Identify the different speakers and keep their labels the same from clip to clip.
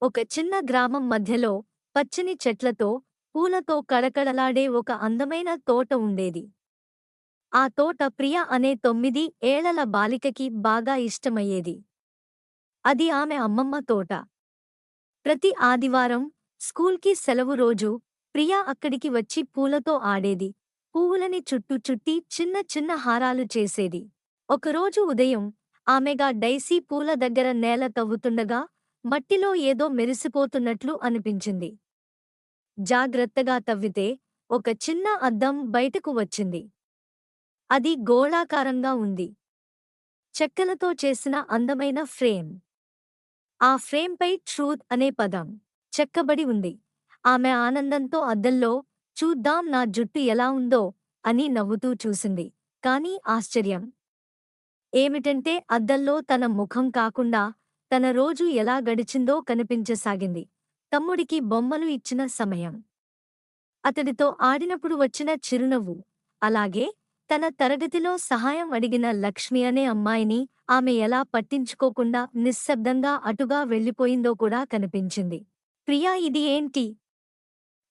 Speaker 1: ఒక చిన్న గ్రామం మధ్యలో పచ్చని చెట్లతో, పూలతో కళకళలాడే ఒక అందమైన తోట ఉండేది. ఆ తోట ప్రియ అనే 9 ఏళ్ల బాలికకి బాగా ఇష్టమయ్యేది. అది ఆమె అమ్మమ్మ తోట. ప్రతి ఆదివారం స్కూల్కి సెలవు రోజు ప్రియ అక్కడికి వచ్చి పూలతో ఆడేది. పువ్వులని చుట్టూ చుట్టి చిన్న చిన్న హారాలు చేసేది. ఒకరోజు ఉదయం ఆమెగా డైసీ పూల దగ్గర నేల తవ్వుతుండగా మట్టిలో ఏదో మెరిసిపోతున్నట్లు అనిపించింది. జాగ్రత్తగా తవ్వితే ఒక చిన్న అద్దం బయటకు వచ్చింది. అది గోళాకారంగా ఉంది. చెక్కలతో చేసిన అందమైన ఫ్రేమ్. ఆ ఫ్రేంపై ట్రూత్ అనే పదం చెక్కబడి ఉంది. ఆమె ఆనందంతో అద్దంలో చూద్దాం నా జుట్టు ఎలా ఉందో అని నవ్వుతూ చూసింది. కానీ ఆశ్చర్యం ఏమిటంటే అద్దంలో తన ముఖం కాకుండా తన రోజు ఎలా గడిచిందో కనిపించసాగింది. తమ్ముడికి బొమ్మలు ఇచ్చిన సమయం, అతడితో ఆడినప్పుడు వచ్చిన చిరునవ్వు, అలాగే తన తరగతిలో సహాయం అడిగిన లక్ష్మి అనే అమ్మాయిని ఆమె ఎలా పట్టించుకోకుండా నిశ్శబ్దంగా అటుగా వెళ్ళిపోయిందో కూడా కనిపించింది. ప్రియా, ఇది ఏంటి?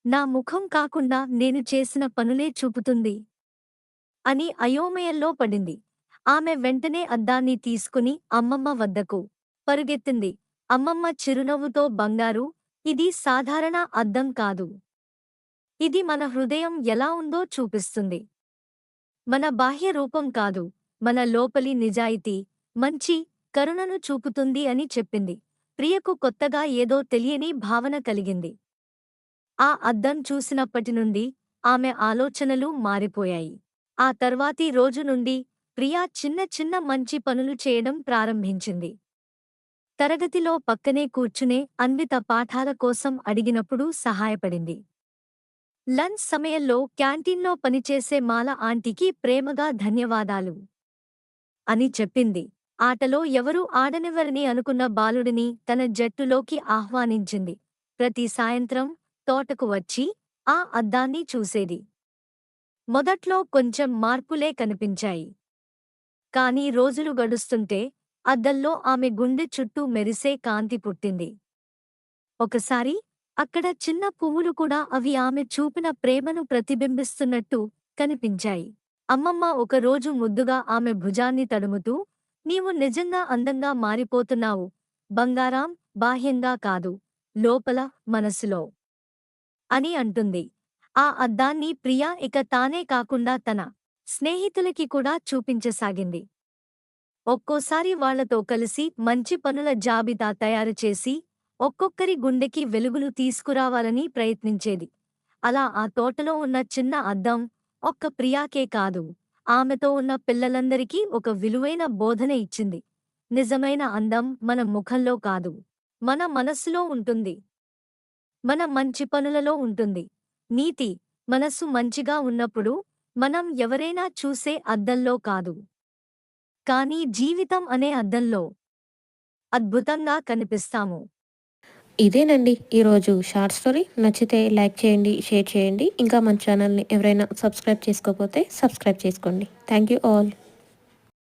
Speaker 1: నా ముఖం కాకుండా నేను చేసిన పనులే చూపుతుంది అని అయోమయంలో పడింది. ఆమె వెంటనే అద్దాన్ని తీసుకుని అమ్మమ్మ వద్దకు పరుగెత్తింది. అమ్మమ్మ చిరునవ్వుతో, బంగారు, ఇది సాధారణ అద్దం కాదు. ఇది మన హృదయం ఎలా ఉందో చూపిస్తుంది. మన బాహ్య రూపం కాదు, మన లోపలి నిజాయితీ, మంచి, కరుణను చూపుతుంది అని చెప్పింది. ప్రియకు కొత్తగా ఏదో తెలియని భావన కలిగింది. ఆ అద్దం చూసినప్పటినుండి ఆమె ఆలోచనలు మారిపోయాయి. ఆ తర్వాతి రోజు నుండి ప్రియా చిన్న చిన్న మంచి పనులు చేయడం ప్రారంభించింది. తరగతిలో పక్కనే కూర్చునే అన్విత పాఠాల కోసం అడిగినప్పుడు సహాయపడింది. లంచ్ సమయంలో క్యాంటీన్లో పనిచేసే మాల ఆంటీకి ప్రేమగా ధన్యవాదాలు అని చెప్పింది. ఆటలో ఎవరూ ఆడనివ్వరని అనుకున్న బాలుడిని తన జట్టులోకి ఆహ్వానించింది. ప్రతి సాయంత్రం తోటకు వచ్చి ఆ అద్దాన్ని చూసేది. మొదట్లో కొంచెం మార్పులే కనిపించాయి. కానీ రోజులు గడుస్తుంటే అద్దంలో ఆమె గుండె చుట్టూ మెరిసే కాంతి పుట్టింది. ఒకసారి అక్కడ చిన్న పువ్వులు కూడా అవి ఆమె చూపిన ప్రేమను ప్రతిబింబిస్తున్నట్టు కనిపించాయి. అమ్మమ్మ ఒకరోజు ముద్దుగా ఆమె భుజాన్ని తడుముతూ, నీవు నిజంగా అందంగా మారిపోతున్నావు బంగారాం, బాహ్యంగా కాదు, లోపల, మనసులో అని అంటుంది. ఆ అద్దాన్ని ప్రియా ఇక తానే కాకుండా తన స్నేహితులకి కూడా చూపించసాగింది. ఒక్కోసారి వాళ్లతో కలిసి మంచి పనుల జాబితా తయారుచేసి ఒక్కొక్కరి గుండెకి వెలుగులు తీసుకురావాలని ప్రయత్నించేది. అలా ఆ తోటలో ఉన్న చిన్న అద్దం ఒక్క ప్రియాకే కాదు, ఆమెతో ఉన్న పిల్లలందరికీ ఒక విలువైన బోధన ఇచ్చింది. నిజమైన అందం మన ముఖంలో కాదు, మన మనస్సులో ఉంటుంది. మన మంచి పనులలో ఉంటుంది. నీతి: మనసు మంచిగా ఉన్నప్పుడు మనం ఎవరైనా చూసే అద్దంలో కాదు, కానీ జీవితం అనే అద్దంలో అద్భుతంగా కనిపిస్తాము.
Speaker 2: ఇదేనండి ఈరోజు షార్ట్ స్టోరీ. నచ్చితే లైక్ చేయండి, షేర్ చేయండి. ఇంకా మన ఛానల్ని ఎవరైనా సబ్స్క్రైబ్ చేసుకోకపోతే సబ్స్క్రైబ్ చేసుకోండి. Thank you all.